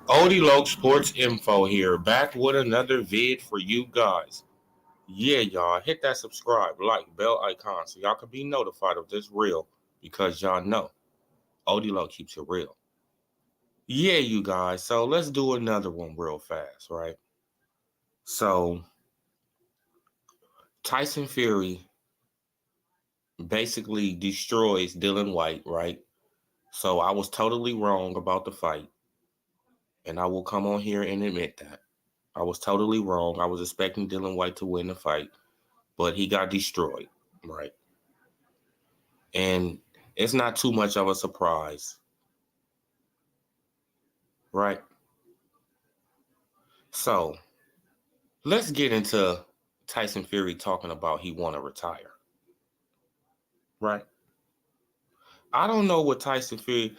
Odie Loke Sports Info here, back with another vid for you guys. Yeah, y'all, hit that subscribe, like, bell icon so y'all can be notified of this reel because y'all know Odie Loke keeps it real. Yeah, you guys, so let's do another one real fast, right? So, Tyson Fury basically destroys Dylan White, right? So, I was totally wrong about the fight, and I will come on here and admit that. I was totally wrong. I was expecting Dylan White to win the fight, but he got destroyed, right? And it's not too much of a surprise, right? So let's get into Tyson Fury talking about he want to retire, right? I don't know what Tyson Fury.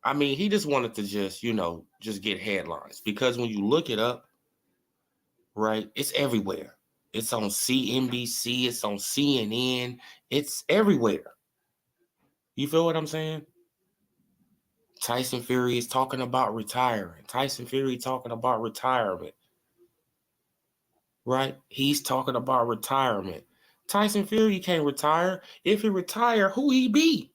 I mean, he just wanted to just get headlines because when you look it up, right, it's everywhere. It's on CNBC, it's on CNN, it's everywhere. You feel what I'm saying? Tyson Fury is talking about retiring. Tyson Fury talking about retirement, right? He's talking about retirement. Tyson Fury can't retire. If he retire, who he be?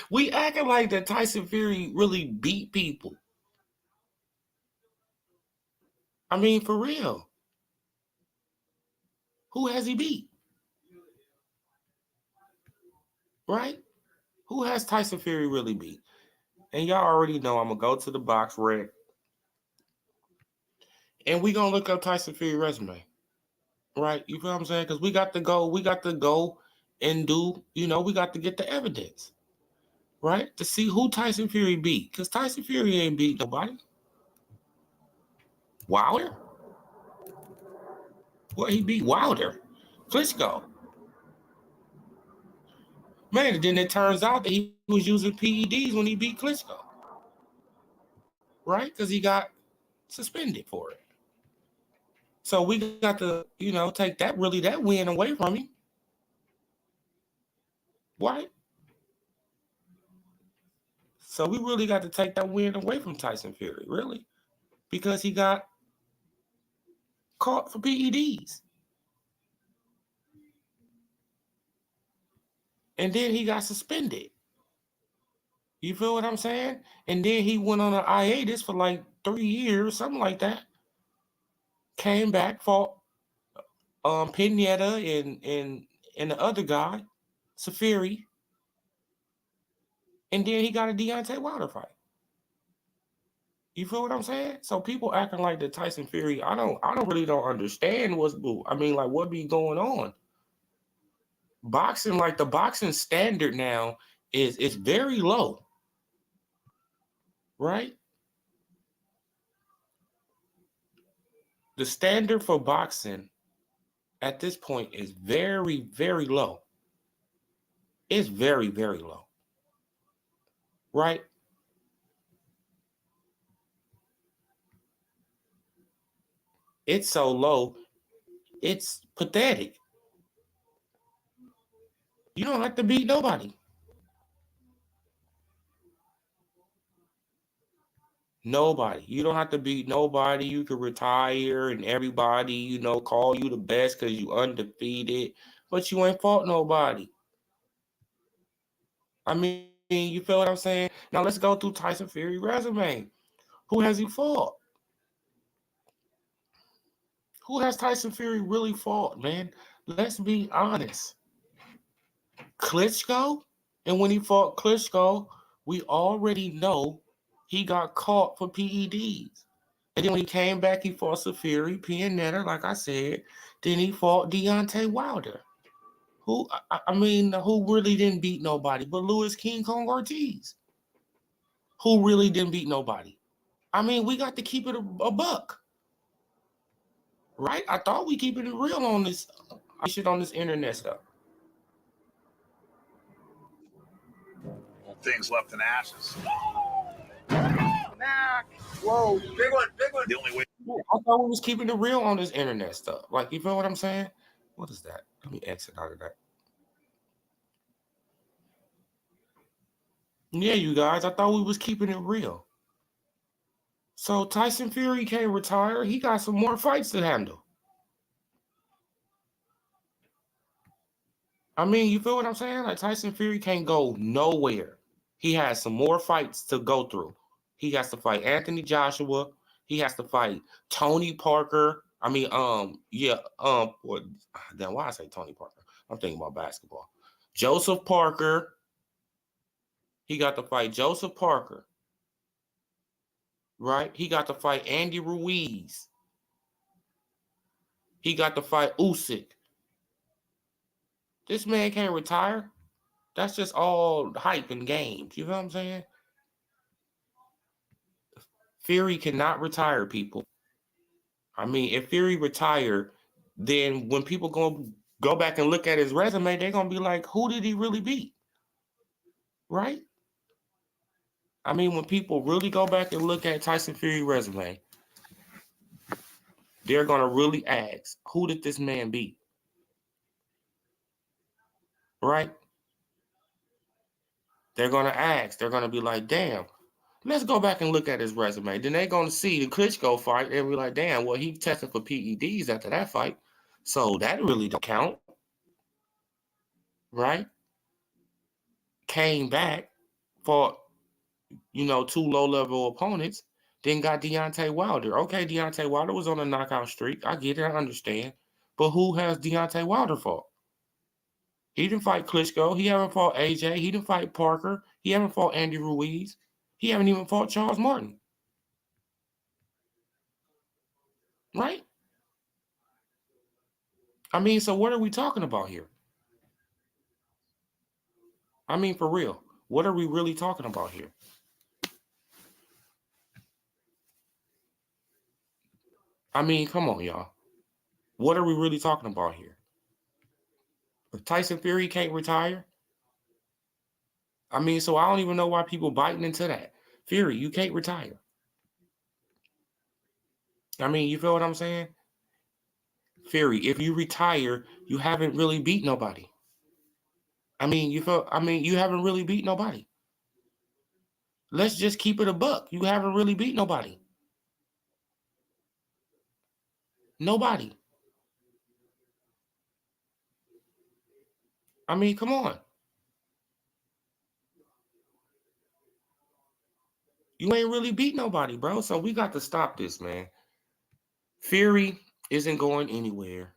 We acting like that Tyson Fury really beat people. I mean, for real. Who has he beat? Right? Who has Tyson Fury really beat? And y'all already know I'm gonna go to the box rec and we gonna look up Tyson Fury resume. Right? You feel what I'm saying? Because we got to go and do, we got to get the evidence, right? To see who Tyson Fury beat. Because Tyson Fury ain't beat nobody. Wilder? What he beat Wilder? Klitschko. Man, and then it turns out that he was using PEDs when he beat Klitschko. Right? Because he got suspended for it. So we got to, take that win away from him. Right? So we really got to take that win away from Tyson Fury, really. Because he got caught for PEDs. And then he got suspended. You feel what I'm saying? And then he went on an hiatus for like 3 years, something like that. Came back, fought Pineda and the other guy, Safiri, and then he got a Deontay Wilder fight. You feel what I'm saying? So people acting like the Tyson Fury, I don't understand what be going on. Boxing, like the boxing standard now is very low, right? The standard for boxing at this point is very, very low. It's very, very low, right? It's so low, it's pathetic. You don't have to beat nobody. Nobody. You don't have to beat nobody. You can retire and everybody, call you the best because you undefeated, but you ain't fought nobody. I mean, you feel what I'm saying? Now let's go through Tyson Fury resume. Who has he fought? Who has Tyson Fury really fought, man? Let's be honest. Klitschko? And when he fought Klitschko, we already know he got caught for PEDs. And then when he came back, he fought Safiri, Pianetta, like I said. Then he fought Deontay Wilder. Who really didn't beat nobody but Louis King Kong Ortiz? Who really didn't beat nobody? I mean, we got to keep it a buck, right? I thought we keeping it real on this shit on this internet stuff. Things left in ashes. Mac. Whoa, big one, big one. The only way. I thought we was keeping it real on this internet stuff. Like, you feel what I'm saying? What is that? Let me exit out of that. Yeah, you guys, I thought we was keeping it real. So Tyson Fury can't retire. He got some more fights to handle. I mean, you feel what I'm saying? Like Tyson Fury can't go nowhere. He has some more fights to go through. He has to fight Anthony Joshua. He has to fight Tony Parker. I mean, then why I say Tony Parker? I'm thinking about basketball. Joseph Parker. He got to fight Joseph Parker, right? He got to fight Andy Ruiz. He got to fight Usyk. This man can't retire. That's just all hype and games. You know what I'm saying? Fury cannot retire, people. I mean, if Fury retired, then when people go back and look at his resume, they're gonna be like, who did he really beat? Right? I mean, when people really go back and look at Tyson Fury's resume, they're gonna really ask, who did this man beat? Right? They're gonna ask, they're gonna be like, damn, let's go back and look at his resume. Then they're gonna see the Klitschko fight and be like, damn, well, he tested for PEDs after that fight. So that really don't count, right? Came back, fought, two low-level opponents, then got Deontay Wilder. Okay, Deontay Wilder was on a knockout streak. I get it, I understand. But who has Deontay Wilder fought? He didn't fight Klitschko. He haven't fought AJ. He didn't fight Parker. He haven't fought Andy Ruiz. He haven't even fought Charles Martin. Right? I mean, so what are we talking about here? I mean, for real, what are we really talking about here? I mean, come on, y'all. What are we really talking about here? If Tyson Fury can't retire, I mean, so I don't even know why people biting into that. Fury, you can't retire. I mean, you feel what I'm saying? Fury, if you retire, you haven't really beat nobody. You haven't really beat nobody. Let's just keep it a buck. You haven't really beat nobody. Nobody. I mean, come on. You ain't really beat nobody, bro. So we got to stop this, man. Fury isn't going anywhere.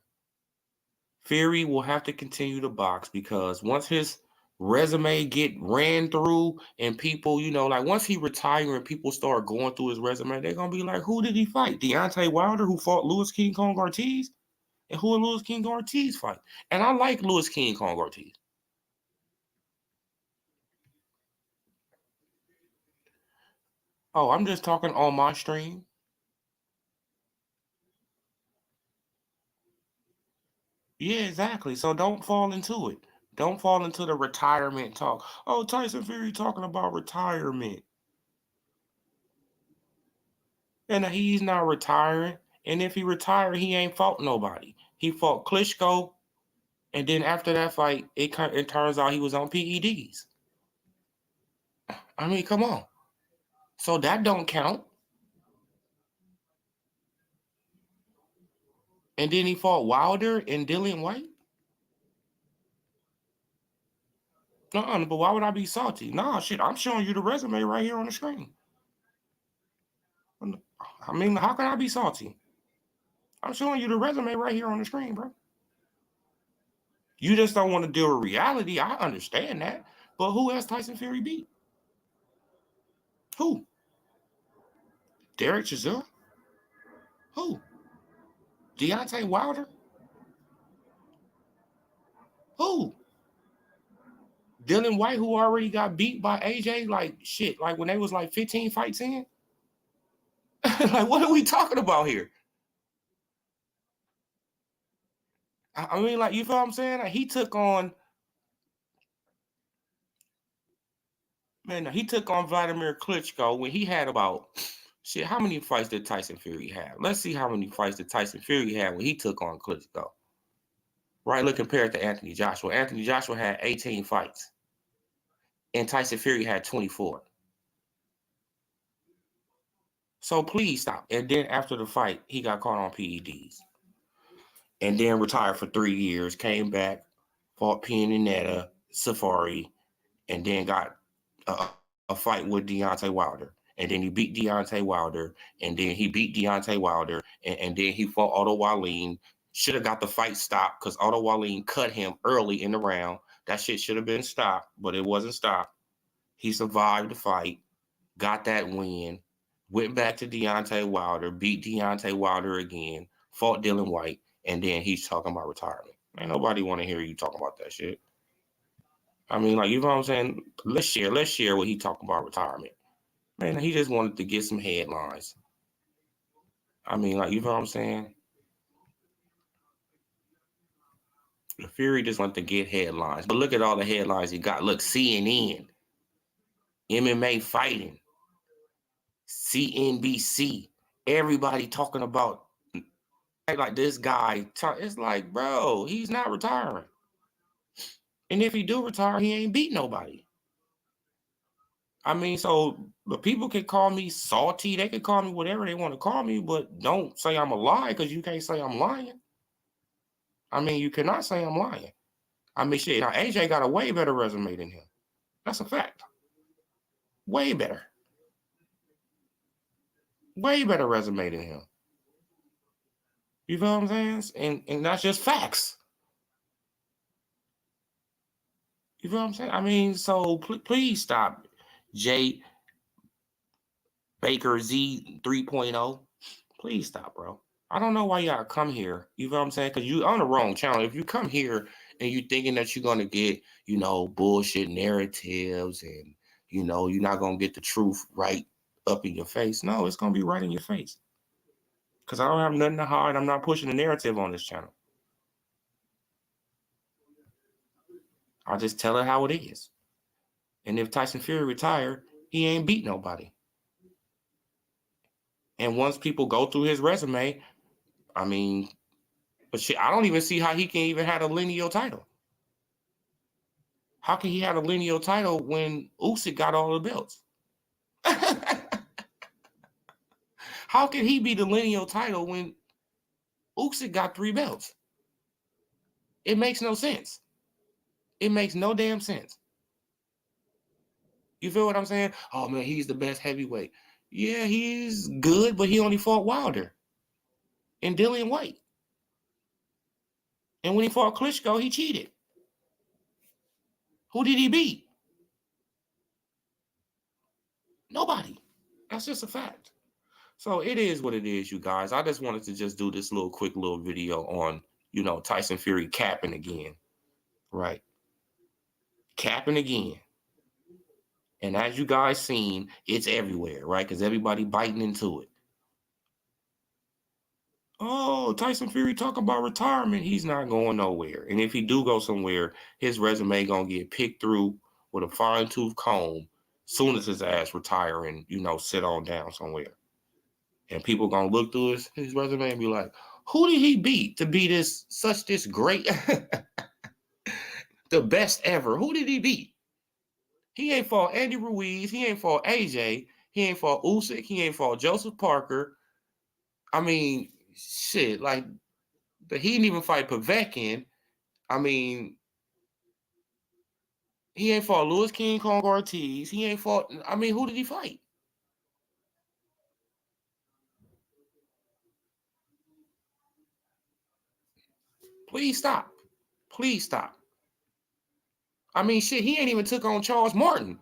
Fury will have to continue to box because once his resume get ran through and people, like once he retire and people start going through his resume, they're gonna be like, who did he fight? Deontay Wilder, who fought Louis King Kong Ortiz? And who did Louis King Ortiz fight? And I like Louis King Kong Ortiz. Oh, I'm just talking on my stream. Yeah, exactly. So don't fall into it. Don't fall into the retirement talk. Oh, Tyson Fury talking about retirement. And he's not retiring. And if he retired, he ain't fought nobody. He fought Klitschko, and then after that fight, it turns out he was on PEDs. I mean, come on. So that don't count. And then he fought Wilder and Dillian White. No, but why would I be salty? Nah, shit, I'm showing you the resume right here on the screen. I mean, how can I be salty? I'm showing you the resume right here on the screen, bro. You just don't want to deal with reality. I understand that. But who has Tyson Fury beat? Who? Derek Chisel? Who? Deontay Wilder? Who? Dylan White, who already got beat by AJ, like shit, like when they was like 15 fights in? Like, what are we talking about here? I mean, like, you feel what I'm saying? Like, he took on Vladimir Klitschko when he had about shit. How many fights did Tyson Fury have? Let's see how many fights did Tyson Fury have when he took on Klitschko. Right, look, compared to Anthony Joshua. Anthony Joshua had 18 fights. and Tyson Fury had 24. So please stop. And then after the fight, he got caught on PEDs. And then retired for 3 years, came back, fought Pianetta, Safari, and then got a fight with Deontay Wilder. And then he beat Deontay Wilder, and then he beat Deontay Wilder, and then he fought Otto Wallin. Should have got the fight stopped because Otto Wallin cut him early in the round. That shit should have been stopped, but it wasn't stopped. He survived the fight, got that win, went back to Deontay Wilder, beat Deontay Wilder again, fought Dylan White, and then he's talking about retirement. Ain't nobody want to hear you talking about that shit. I mean, like, you know what I'm saying? Let's share what he talking about retirement. Man, he just wanted to get some headlines. I mean, like, you know what I'm saying? Fury just wanted to get headlines. But look at all the headlines he got. Look, CNN, MMA Fighting, CNBC, everybody talking about, like, this guy. It's like, bro, he's not retiring. And if he do retire, he ain't beat nobody. I mean, so the people can call me salty. They can call me whatever they want to call me, but don't say I'm a lie because you can't say I'm lying. I mean, you cannot say I'm lying. I mean, shit, now AJ got a way better resume than him. That's a fact. Way better. Way better resume than him. You feel what I'm saying? And that's just facts. You feel what I'm saying? I mean, so please stop. Jay Baker Z 3.0. Please stop, bro. I don't know why y'all come here. You know what I'm saying? Because you're on the wrong channel. If you come here and you're thinking that you're going to get, bullshit narratives and, you're not going to get the truth right up in your face. No, it's going to be right in your face. Because I don't have nothing to hide. I'm not pushing the narrative on this channel. I'll just tell it how it is. And if Tyson Fury retired, he ain't beat nobody. And once people go through his resume, I mean, but shit, I don't even see how he can even have a lineal title. How can he have a lineal title when Usyk got all the belts? How can he be the lineal title when Usyk got 3 belts? It makes no sense. It makes no damn sense. You feel what I'm saying? Oh, man, he's the best heavyweight. Yeah, he's good, but he only fought Wilder and Dillian White. And when he fought Klitschko, he cheated. Who did he beat? Nobody. That's just a fact. So it is what it is, you guys. I just wanted to just do this quick little video on, Tyson Fury capping again. Right? Capping again. And as you guys seen, it's everywhere, right? Because everybody biting into it. Oh, Tyson Fury talking about retirement. He's not going nowhere. And if he do go somewhere, his resume going to get picked through with a fine-tooth comb soon as his ass retire and, sit on down somewhere. And people going to look through his resume and be like, who did he beat to be this great, the best ever? Who did he beat? He ain't fought Andy Ruiz. He ain't fought AJ. He ain't fought Usyk. He ain't fought Joseph Parker. I mean, shit, like, he didn't even fight Povetkin. I mean, he ain't fought Louis King Kong Ortiz. He ain't fought, I mean, who did he fight? Please stop. Please stop. I mean, shit, he ain't even took on Charles Martin.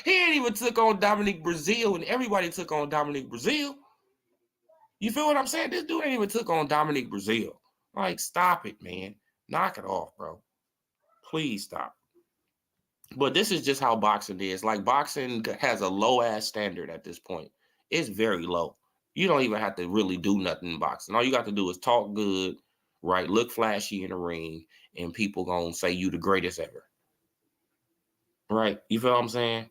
He ain't even took on Dominic Brazil, and everybody took on Dominic Brazil. You feel what I'm saying? This dude ain't even took on Dominic Brazil. Like, stop it, man. Knock it off, bro. Please stop. But this is just how boxing is. Like, boxing has a low-ass standard at this point. It's very low. You don't even have to really do nothing in boxing. All you got to do is talk good, right? Look flashy in the ring, and people gonna say you the greatest ever. Right? You feel what I'm saying?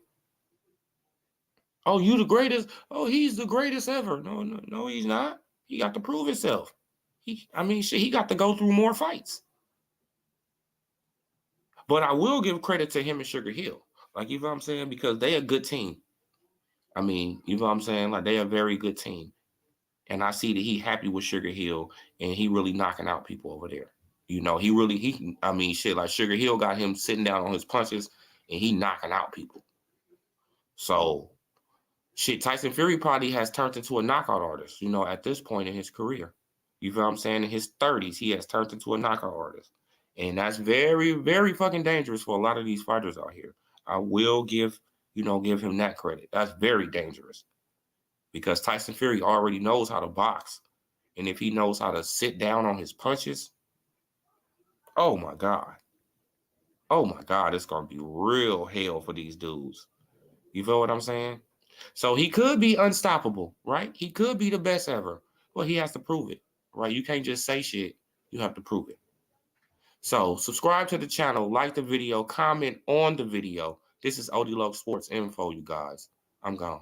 Oh, you the greatest? Oh, he's the greatest ever. No, he's not. He got to prove himself. He got to go through more fights. But I will give credit to him and Sugar Hill. Like, you know what I'm saying? Because they a good team. I mean, you know what I'm saying? Like, they a very good team. And I see that he happy with Sugar Hill and he really knocking out people over there. You know, I mean, shit, like Sugar Hill got him sitting down on his punches and he knocking out people. So, shit, Tyson Fury probably has turned into a knockout artist, you know, at this point in his career. You feel what I'm saying? In his 30s, he has turned into a knockout artist. And that's very, very fucking dangerous for a lot of these fighters out here. I will give him that credit. That's very dangerous because Tyson Fury already knows how to box. And if he knows how to sit down on his punches, oh my God. Oh my God, it's going to be real hell for these dudes. You feel what I'm saying? So he could be unstoppable, right? He could be the best ever. Well, he has to prove it, right? You can't just say shit. You have to prove it. So subscribe to the channel, like the video, comment on the video. This is Odie Love Sports Info, you guys. I'm gone.